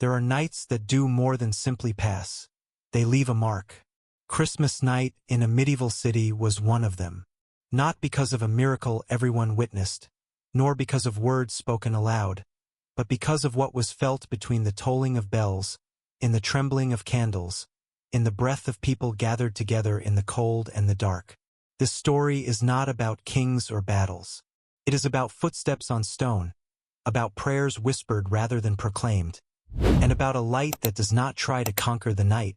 There are nights that do more than simply pass. They leave a mark. Christmas night in a medieval city was one of them. Not because of a miracle everyone witnessed, nor because of words spoken aloud, but because of what was felt between the tolling of bells, in the trembling of candles, in the breath of people gathered together in the cold and the dark. This story is not about kings or battles. It is about footsteps on stone, about prayers whispered rather than proclaimed, and about a light that does not try to conquer the night,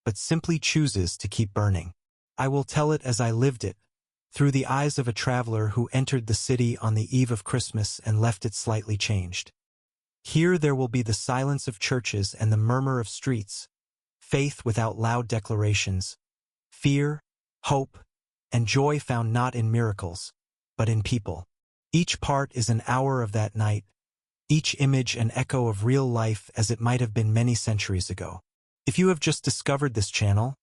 but simply chooses to keep burning. I will tell it as I lived it, through the eyes of a traveler who entered the city on the eve of Christmas and left it slightly changed. Here there will be the silence of churches and the murmur of streets, faith without loud declarations, fear, hope, and joy found not in miracles, but in people. Each part is an hour of that night, each image an echo of real life as it might have been many centuries ago. If you have just discovered this channel,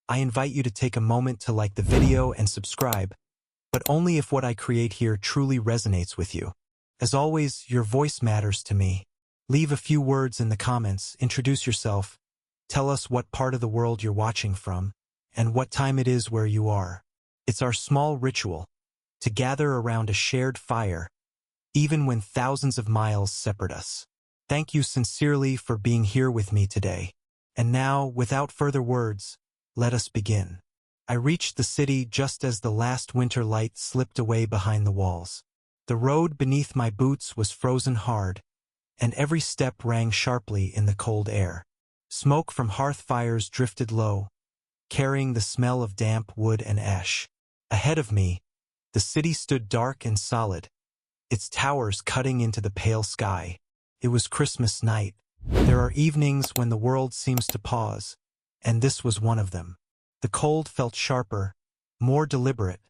I invite you to take a moment to like the video and subscribe, but only if what I create here truly resonates with you. As always, your voice matters to me. Leave a few words in the comments, introduce yourself, tell us what part of the world you're watching from, and what time it is where you are. It's our small ritual, to gather around a shared fire, even when thousands of miles separate us. Thank you sincerely for being here with me today. And now, without further words, let us begin. I reached the city just as the last winter light slipped away behind the walls. The road beneath my boots was frozen hard, and every step rang sharply in the cold air. Smoke from hearth fires drifted low, carrying the smell of damp wood and ash. Ahead of me, the city stood dark and solid, its towers cutting into the pale sky. It was Christmas night. There are evenings when the world seems to pause, and this was one of them. The cold felt sharper, more deliberate,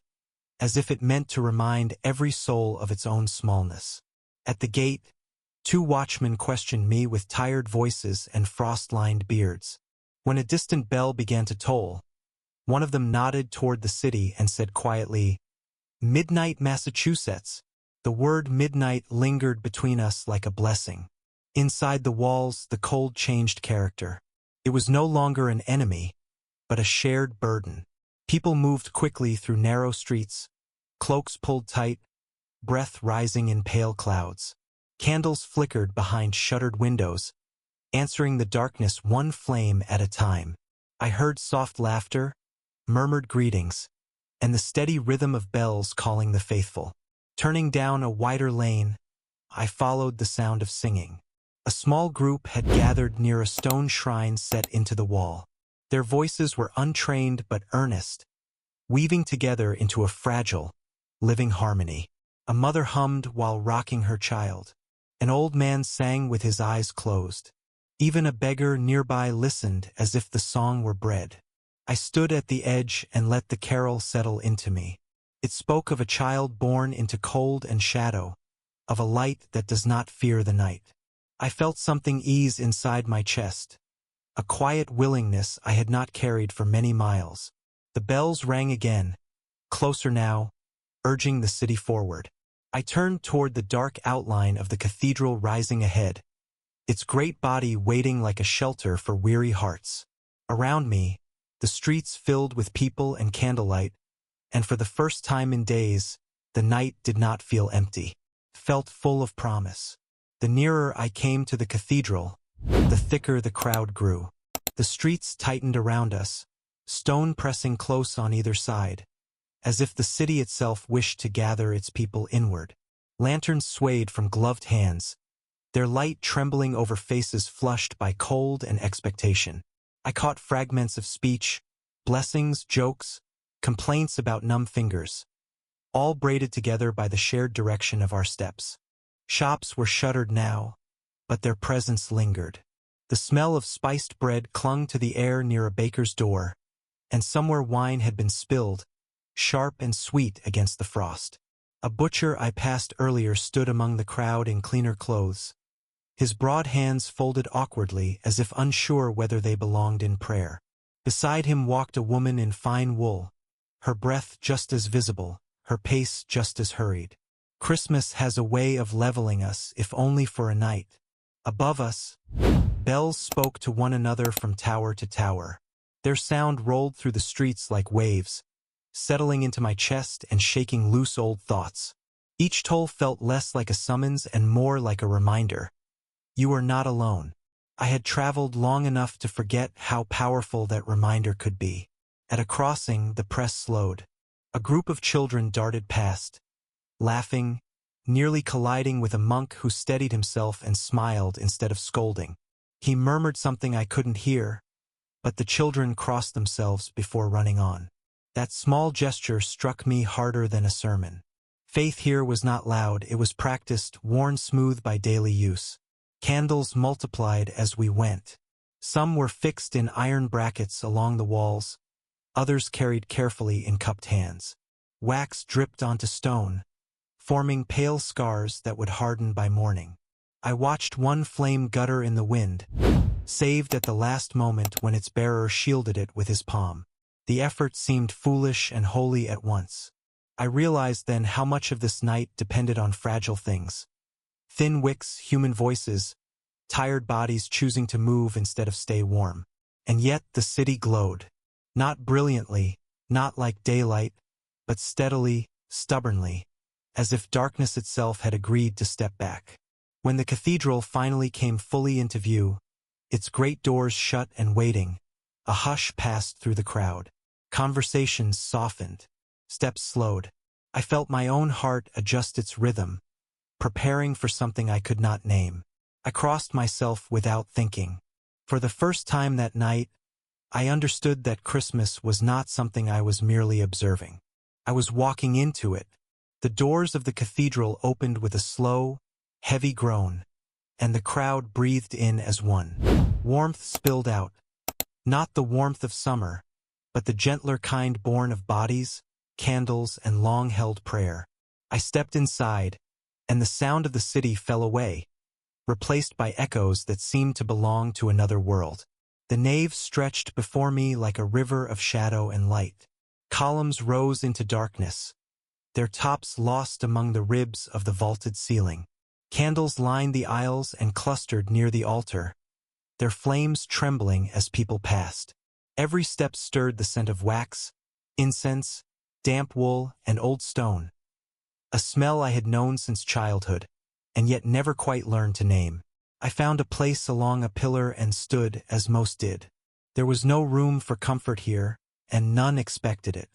as if it meant to remind every soul of its own smallness. At the gate, 2 watchmen questioned me with tired voices and frost-lined beards. When a distant bell began to toll, one of them nodded toward the city and said quietly, "Midnight, Massachusetts." The word midnight lingered between us like a blessing. Inside the walls, the cold changed character. It was no longer an enemy, but a shared burden. People moved quickly through narrow streets, cloaks pulled tight, breath rising in pale clouds. Candles flickered behind shuttered windows, answering the darkness one flame at a time. I heard soft laughter, murmured greetings, and the steady rhythm of bells calling the faithful. Turning down a wider lane, I followed the sound of singing. A small group had gathered near a stone shrine set into the wall. Their voices were untrained but earnest, weaving together into a fragile, living harmony. A mother hummed while rocking her child. An old man sang with his eyes closed. Even a beggar nearby listened as if the song were bread. I stood at the edge and let the carol settle into me. It spoke of a child born into cold and shadow, of a light that does not fear the night. I felt something ease inside my chest, a quiet willingness I had not carried for many miles. The bells rang again, closer now, urging the city forward. I turned toward the dark outline of the cathedral rising ahead, its great body waiting like a shelter for weary hearts. Around me, the streets filled with people and candlelight, and for the first time in days, the night did not feel empty. It felt full of promise. The nearer I came to the cathedral, the thicker the crowd grew. The streets tightened around us, stone pressing close on either side, as if the city itself wished to gather its people inward. Lanterns swayed from gloved hands, their light trembling over faces flushed by cold and expectation. I caught fragments of speech, blessings, jokes, complaints about numb fingers, all braided together by the shared direction of our steps. Shops were shuttered now, but their presence lingered. The smell of spiced bread clung to the air near a baker's door, and somewhere wine had been spilled, sharp and sweet against the frost. A butcher I passed earlier stood among the crowd in cleaner clothes, his broad hands folded awkwardly as if unsure whether they belonged in prayer. Beside him walked a woman in fine wool, her breath just as visible, her pace just as hurried. Christmas has a way of leveling us, if only for a night. Above us, bells spoke to one another from tower to tower. Their sound rolled through the streets like waves, settling into my chest and shaking loose old thoughts. Each toll felt less like a summons and more like a reminder. You are not alone. I had traveled long enough to forget how powerful that reminder could be. At a crossing, the press slowed. A group of children darted past, laughing, nearly colliding with a monk who steadied himself and smiled instead of scolding. He murmured something I couldn't hear, but the children crossed themselves before running on. That small gesture struck me harder than a sermon. Faith here was not loud, it was practiced, worn smooth by daily use. Candles multiplied as we went. Some were fixed in iron brackets along the walls, others carried carefully in cupped hands. Wax dripped onto stone, forming pale scars that would harden by morning. I watched one flame gutter in the wind, saved at the last moment when its bearer shielded it with his palm. The effort seemed foolish and holy at once. I realized then how much of this night depended on fragile things. Thin wicks, human voices, tired bodies choosing to move instead of stay warm. And yet the city glowed. Not brilliantly, not like daylight, but steadily, stubbornly, as if darkness itself had agreed to step back. When the cathedral finally came fully into view, its great doors shut and waiting, a hush passed through the crowd. Conversations softened, steps slowed. I felt my own heart adjust its rhythm, preparing for something I could not name. I crossed myself without thinking. For the first time that night, I understood that Christmas was not something I was merely observing. I was walking into it. The doors of the cathedral opened with a slow, heavy groan, and the crowd breathed in as one. Warmth spilled out. Not the warmth of summer, but the gentler kind born of bodies, candles, and long-held prayer. I stepped inside, and the sound of the city fell away, replaced by echoes that seemed to belong to another world. The nave stretched before me like a river of shadow and light. Columns rose into darkness, their tops lost among the ribs of the vaulted ceiling. Candles lined the aisles and clustered near the altar, their flames trembling as people passed. Every step stirred the scent of wax, incense, damp wool, and old stone, a smell I had known since childhood, and yet never quite learned to name. I found a place along a pillar and stood as most did. There was no room for comfort here, and none expected it.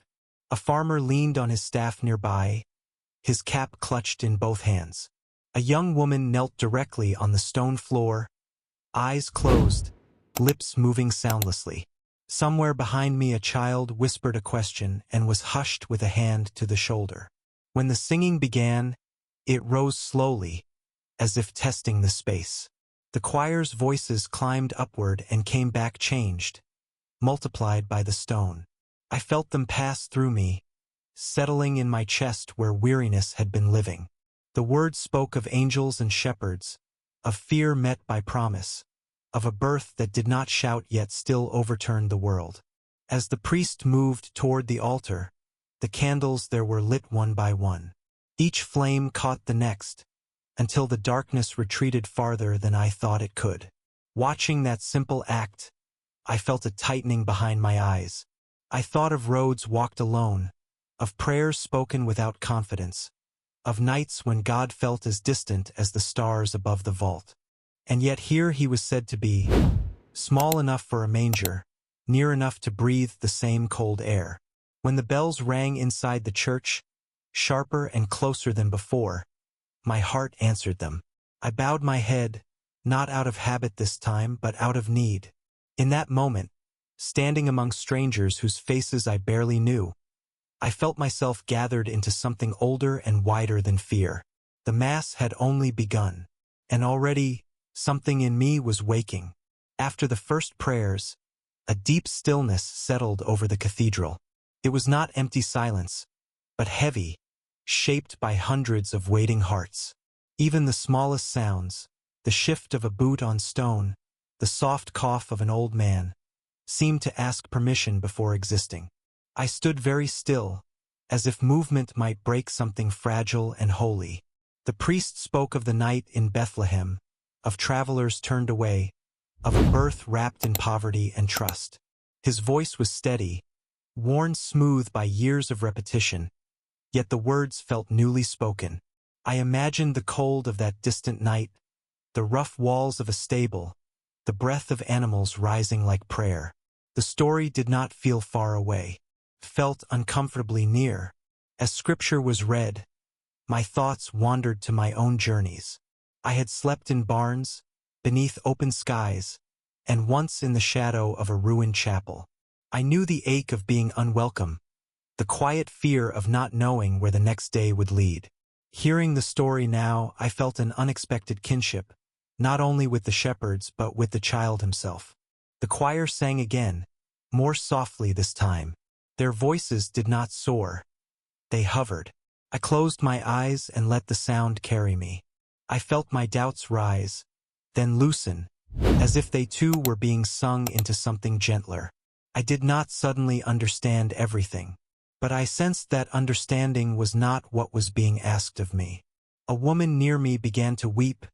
A farmer leaned on his staff nearby, his cap clutched in both hands. A young woman knelt directly on the stone floor, eyes closed, lips moving soundlessly. Somewhere behind me a child whispered a question and was hushed with a hand to the shoulder. When the singing began, it rose slowly, as if testing the space. The choir's voices climbed upward and came back changed, multiplied by the stone. I felt them pass through me, settling in my chest where weariness had been living. The words spoke of angels and shepherds, of fear met by promise, of a birth that did not shout yet still overturned the world. As the priest moved toward the altar, the candles there were lit one by one. Each flame caught the next, until the darkness retreated farther than I thought it could. Watching that simple act, I felt a tightening behind my eyes. I thought of roads walked alone, of prayers spoken without confidence, of nights when God felt as distant as the stars above the vault. And yet here he was said to be, small enough for a manger, near enough to breathe the same cold air. When the bells rang inside the church, sharper and closer than before, my heart answered them. I bowed my head, not out of habit this time, but out of need. In that moment, standing among strangers whose faces I barely knew, I felt myself gathered into something older and wider than fear. The Mass had only begun, and already something in me was waking. After the first prayers, a deep stillness settled over the cathedral. It was not empty silence, but heavy, shaped by hundreds of waiting hearts. Even the smallest sounds, the shift of a boot on stone, the soft cough of an old man, seemed to ask permission before existing. I stood very still, as if movement might break something fragile and holy. The priest spoke of the night in Bethlehem, of travelers turned away, of a birth wrapped in poverty and trust. His voice was steady, worn smooth by years of repetition, yet the words felt newly spoken. I imagined the cold of that distant night, the rough walls of a stable, the breath of animals rising like prayer. The story did not feel far away, felt uncomfortably near. As scripture was read, my thoughts wandered to my own journeys. I had slept in barns, beneath open skies, and once in the shadow of a ruined chapel. I knew the ache of being unwelcome, the quiet fear of not knowing where the next day would lead. Hearing the story now, I felt an unexpected kinship, not only with the shepherds but with the child himself. The choir sang again, more softly this time. Their voices did not soar. They hovered. I closed my eyes and let the sound carry me. I felt my doubts rise, then loosen, as if they too were being sung into something gentler. I did not suddenly understand everything, but I sensed that understanding was not what was being asked of me. A woman near me began to weep,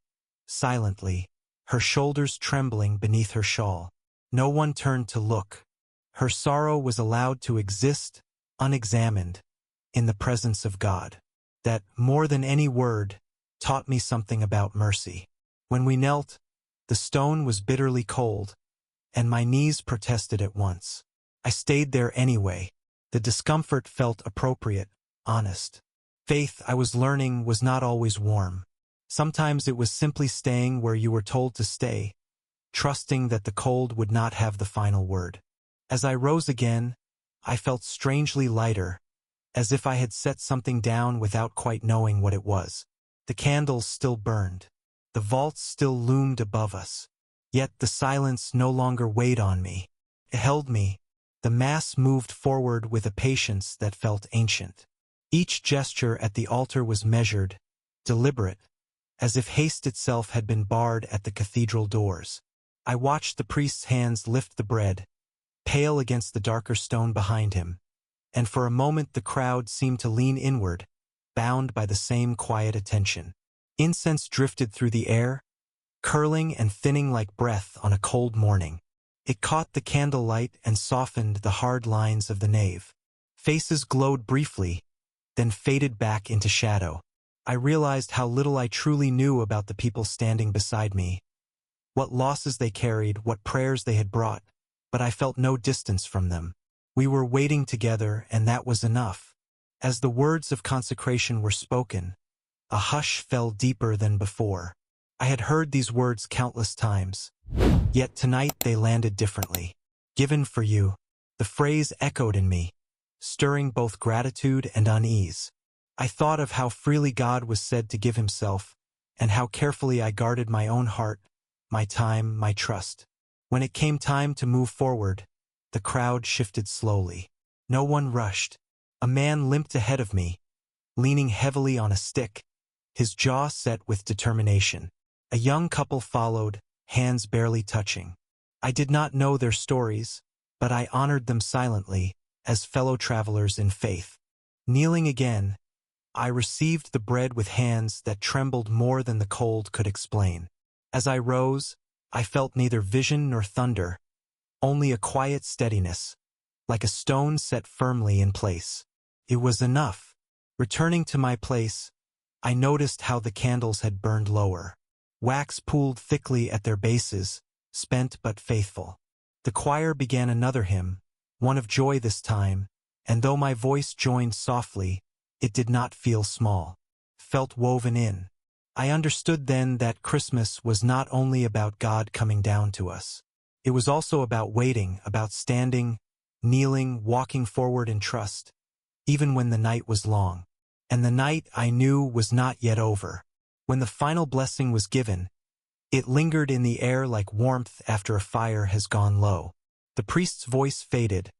silently, her shoulders trembling beneath her shawl. No one turned to look. Her sorrow was allowed to exist, unexamined, in the presence of God. That, more than any word, taught me something about mercy. When we knelt, the stone was bitterly cold, and my knees protested at once. I stayed there anyway. The discomfort felt appropriate, honest. Faith, I was learning, was not always warm. Sometimes it was simply staying where you were told to stay, trusting that the cold would not have the final word. As I rose again, I felt strangely lighter, as if I had set something down without quite knowing what it was. The candles still burned. The vaults still loomed above us. Yet the silence no longer weighed on me. It held me. The Mass moved forward with a patience that felt ancient. Each gesture at the altar was measured, deliberate, as if haste itself had been barred at the cathedral doors. I watched the priest's hands lift the bread, pale against the darker stone behind him, and for a moment the crowd seemed to lean inward, bound by the same quiet attention. Incense drifted through the air, curling and thinning like breath on a cold morning. It caught the candlelight and softened the hard lines of the nave. Faces glowed briefly, then faded back into shadow. I realized how little I truly knew about the people standing beside me, what losses they carried, what prayers they had brought, but I felt no distance from them. We were waiting together, and that was enough. As the words of consecration were spoken, a hush fell deeper than before. I had heard these words countless times, yet tonight they landed differently. Given for you, the phrase echoed in me, stirring both gratitude and unease. I thought of how freely God was said to give himself, and how carefully I guarded my own heart, my time, my trust. When it came time to move forward, the crowd shifted slowly. No one rushed. A man limped ahead of me, leaning heavily on a stick, his jaw set with determination. A young couple followed, hands barely touching. I did not know their stories, but I honored them silently, as fellow travelers in faith. Kneeling again, I received the bread with hands that trembled more than the cold could explain. As I rose, I felt neither vision nor thunder, only a quiet steadiness, like a stone set firmly in place. It was enough. Returning to my place, I noticed how the candles had burned lower. Wax pooled thickly at their bases, spent but faithful. The choir began another hymn, one of joy this time, and though my voice joined softly, it did not feel small, felt woven in. I understood then that Christmas was not only about God coming down to us. It was also about waiting, about standing, kneeling, walking forward in trust, even when the night was long. And the night, I knew, was not yet over. When the final blessing was given, it lingered in the air like warmth after a fire has gone low. The priest's voice faded,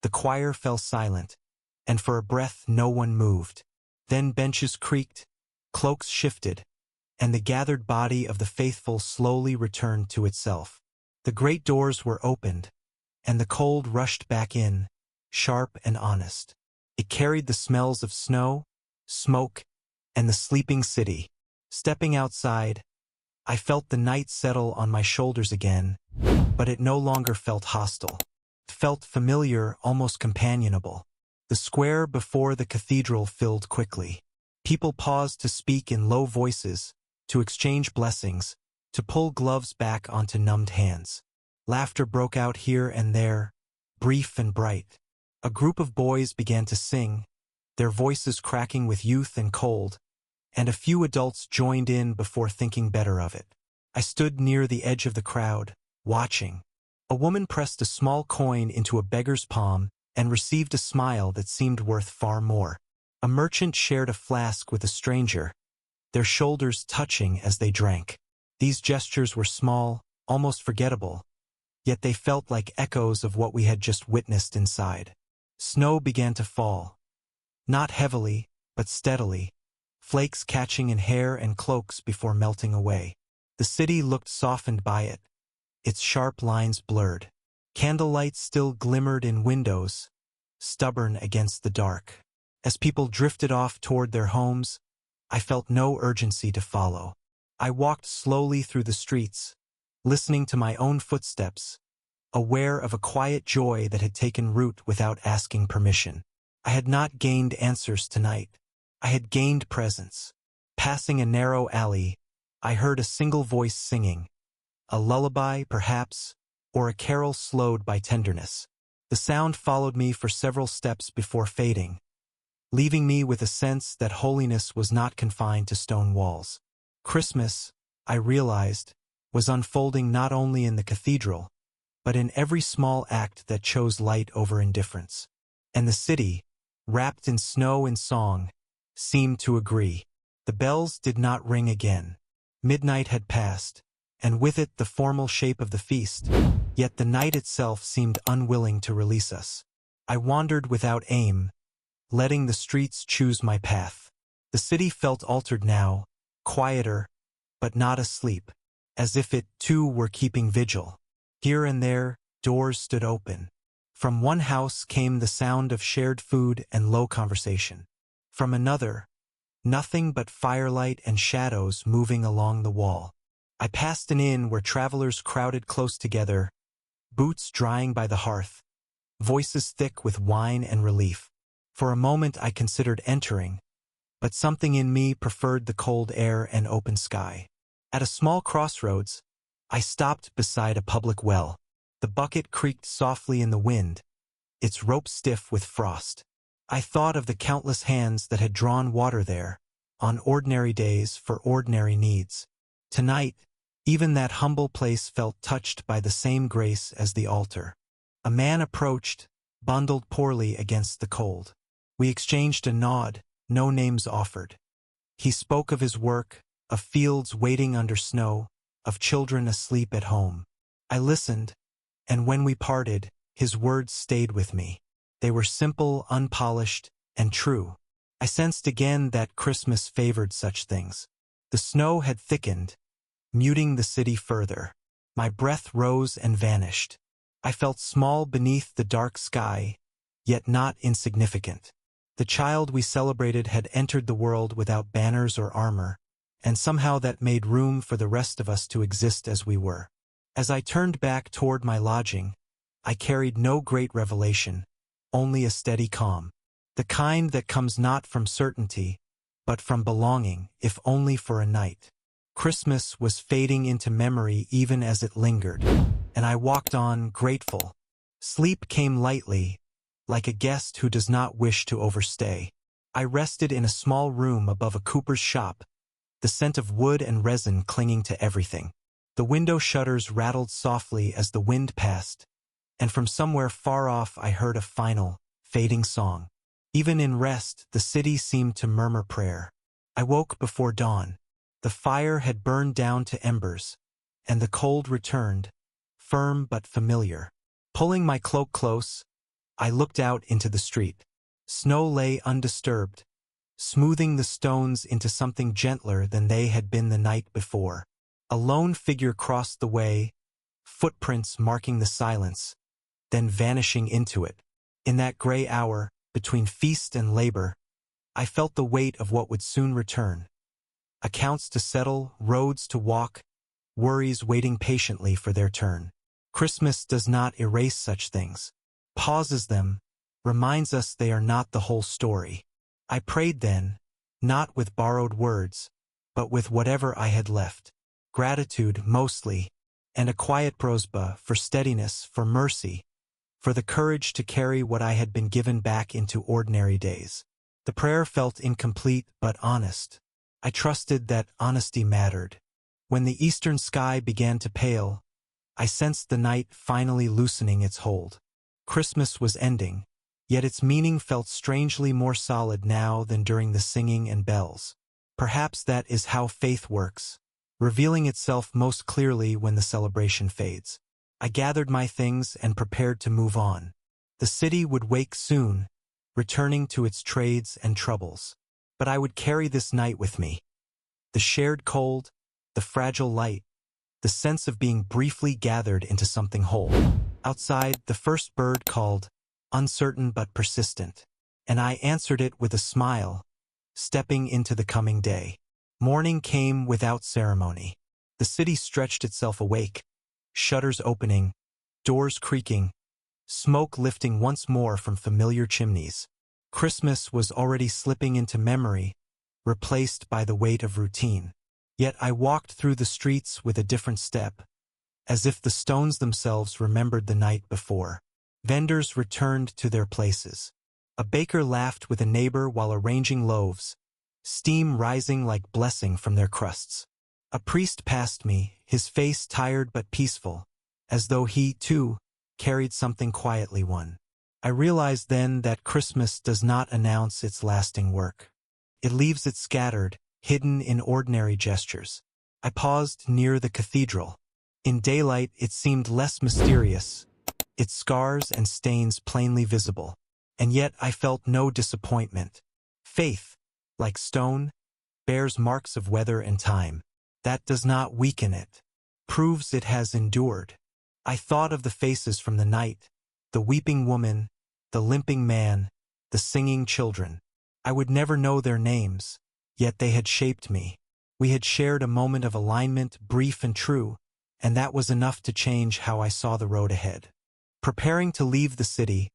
the choir fell silent, and for a breath no one moved. Then benches creaked, cloaks shifted, and the gathered body of the faithful slowly returned to itself. The great doors were opened, and the cold rushed back in, sharp and honest. It carried the smells of snow, smoke, and the sleeping city. Stepping outside, I felt the night settle on my shoulders again, but it no longer felt hostile. It felt familiar, almost companionable. The square before the cathedral filled quickly. People paused to speak in low voices, to exchange blessings, to pull gloves back onto numbed hands. Laughter broke out here and there, brief and bright. A group of boys began to sing, their voices cracking with youth and cold, and a few adults joined in before thinking better of it. I stood near the edge of the crowd, watching. A woman pressed a small coin into a beggar's palm and received a smile that seemed worth far more. A merchant shared a flask with a stranger, their shoulders touching as they drank. These gestures were small, almost forgettable, yet they felt like echoes of what we had just witnessed inside. Snow began to fall. Not heavily, but steadily, flakes catching in hair and cloaks before melting away. The city looked softened by it, its sharp lines blurred. Candlelight still glimmered in windows, stubborn against the dark. As people drifted off toward their homes, I felt no urgency to follow. I walked slowly through the streets, listening to my own footsteps, aware of a quiet joy that had taken root without asking permission. I had not gained answers tonight. I had gained presence. Passing a narrow alley, I heard a single voice singing, a lullaby, perhaps, or a carol slowed by tenderness. The sound followed me for several steps before fading, leaving me with a sense that holiness was not confined to stone walls. Christmas, I realized, was unfolding not only in the cathedral, but in every small act that chose light over indifference. And the city, wrapped in snow and song, seemed to agree. The bells did not ring again. Midnight had passed, and with it the formal shape of the feast, yet the night itself seemed unwilling to release us. I wandered without aim, letting the streets choose my path. The city felt altered now, quieter, but not asleep, as if it, too, were keeping vigil. Here and there, doors stood open. From one house came the sound of shared food and low conversation. From another, nothing but firelight and shadows moving along the wall. I passed an inn where travelers crowded close together, boots drying by the hearth, voices thick with wine and relief. For a moment I considered entering, but something in me preferred the cold air and open sky. At a small crossroads, I stopped beside a public well. The bucket creaked softly in the wind, its rope stiff with frost. I thought of the countless hands that had drawn water there, on ordinary days for ordinary needs. Tonight, even that humble place felt touched by the same grace as the altar. A man approached, bundled poorly against the cold. We exchanged a nod, no names offered. He spoke of his work, of fields waiting under snow, of children asleep at home. I listened, and when we parted, his words stayed with me. They were simple, unpolished, and true. I sensed again that Christmas favored such things. The snow had thickened, muting the city further. My breath rose and vanished. I felt small beneath the dark sky, yet not insignificant. The child we celebrated had entered the world without banners or armor, and somehow that made room for the rest of us to exist as we were. As I turned back toward my lodging, I carried no great revelation, only a steady calm. The kind that comes not from certainty, but from belonging, if only for a night. Christmas was fading into memory even as it lingered, and I walked on, grateful. Sleep came lightly, like a guest who does not wish to overstay. I rested in a small room above a cooper's shop, the scent of wood and resin clinging to everything. The window shutters rattled softly as the wind passed, and from somewhere far off I heard a final, fading song. Even in rest, the city seemed to murmur prayer. I woke before dawn. The fire had burned down to embers, and the cold returned, firm but familiar. Pulling my cloak close, I looked out into the street. Snow lay undisturbed, smoothing the stones into something gentler than they had been the night before. A lone figure crossed the way, footprints marking the silence, then vanishing into it. In that gray hour, between feast and labor, I felt the weight of what would soon return. Accounts to settle, roads to walk, worries waiting patiently for their turn. Christmas does not erase such things, pauses them, reminds us they are not the whole story. I prayed then, not with borrowed words, but with whatever I had left. Gratitude, mostly, and a quiet prosba for steadiness, for mercy, for the courage to carry what I had been given back into ordinary days. The prayer felt incomplete but honest. I trusted that honesty mattered. When the eastern sky began to pale, I sensed the night finally loosening its hold. Christmas was ending, yet its meaning felt strangely more solid now than during the singing and bells. Perhaps that is how faith works, revealing itself most clearly when the celebration fades. I gathered my things and prepared to move on. The city would wake soon, returning to its trades and troubles. But I would carry this night with me. The shared cold, the fragile light, the sense of being briefly gathered into something whole. Outside, the first bird called, uncertain but persistent, and I answered it with a smile, stepping into the coming day. Morning came without ceremony. The city stretched itself awake, shutters opening, doors creaking, smoke lifting once more from familiar chimneys. Christmas was already slipping into memory, replaced by the weight of routine. Yet I walked through the streets with a different step, as if the stones themselves remembered the night before. Vendors returned to their places. A baker laughed with a neighbor while arranging loaves, steam rising like blessing from their crusts. A priest passed me, his face tired but peaceful, as though he, too, carried something quietly won. I realized then that Christmas does not announce its lasting work. It leaves it scattered, hidden in ordinary gestures. I paused near the cathedral. In daylight it seemed less mysterious, its scars and stains plainly visible. And yet I felt no disappointment. Faith, like stone, bears marks of weather and time. That does not weaken it, proves it has endured. I thought of the faces from the night, the weeping woman, the limping man, the singing children. I would never know their names, yet they had shaped me. We had shared a moment of alignment, brief and true, and that was enough to change how I saw the road ahead. Preparing to leave the city,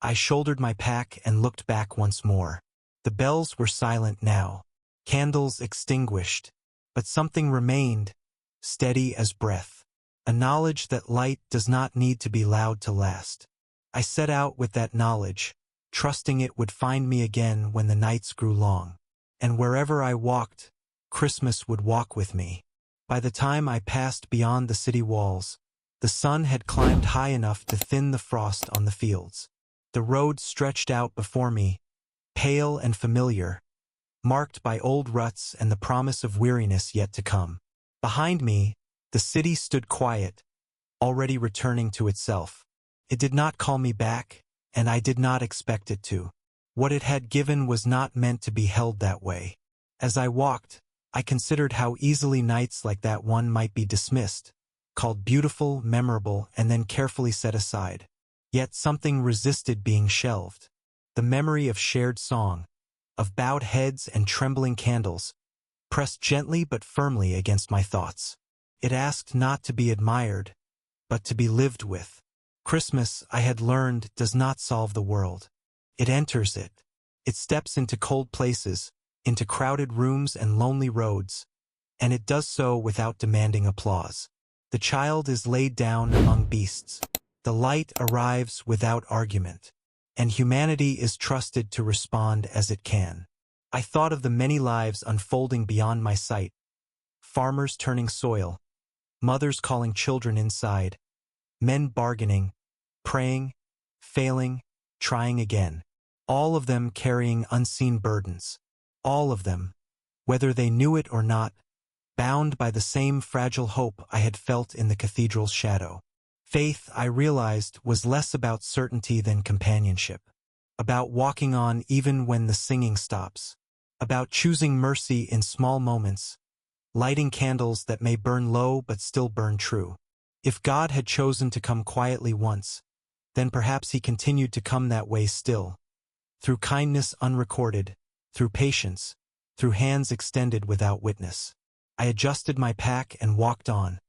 I shouldered my pack and looked back once more. The bells were silent now, candles extinguished, but something remained, steady as breath, a knowledge that light does not need to be loud to last. I set out with that knowledge, trusting it would find me again when the nights grew long. And wherever I walked, Christmas would walk with me. By the time I passed beyond the city walls, the sun had climbed high enough to thin the frost on the fields. The road stretched out before me, pale and familiar, marked by old ruts and the promise of weariness yet to come. Behind me, the city stood quiet, already returning to itself. It did not call me back, and I did not expect it to. What it had given was not meant to be held that way. As I walked, I considered how easily nights like that one might be dismissed, called beautiful, memorable, and then carefully set aside. Yet something resisted being shelved. The memory of shared song, of bowed heads and trembling candles, pressed gently but firmly against my thoughts. It asked not to be admired, but to be lived with. Christmas, I had learned, does not solve the world. It enters it. It steps into cold places, into crowded rooms and lonely roads, and it does so without demanding applause. The child is laid down among beasts. The light arrives without argument, and humanity is trusted to respond as it can. I thought of the many lives unfolding beyond my sight, farmers turning soil, mothers calling children inside, men bargaining, praying, failing, trying again, all of them carrying unseen burdens, all of them, whether they knew it or not, bound by the same fragile hope I had felt in the cathedral's shadow. Faith, I realized, was less about certainty than companionship, about walking on even when the singing stops, about choosing mercy in small moments, lighting candles that may burn low but still burn true. If God had chosen to come quietly once, then perhaps he continued to come that way still, through kindness unrecorded, through patience, through hands extended without witness. I adjusted my pack and walked on,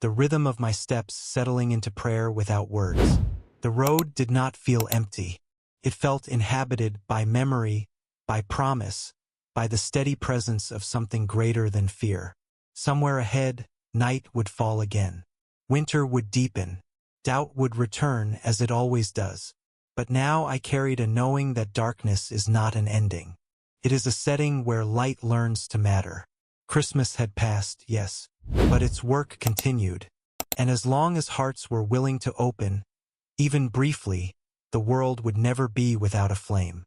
the rhythm of my steps settling into prayer without words. The road did not feel empty. It felt inhabited by memory, by promise, by the steady presence of something greater than fear. Somewhere ahead, night would fall again. Winter would deepen. Doubt would return as it always does. But now I carried a knowing that darkness is not an ending. It is a setting where light learns to matter. Christmas had passed, yes, but its work continued. And as long as hearts were willing to open, even briefly, the world would never be without a flame.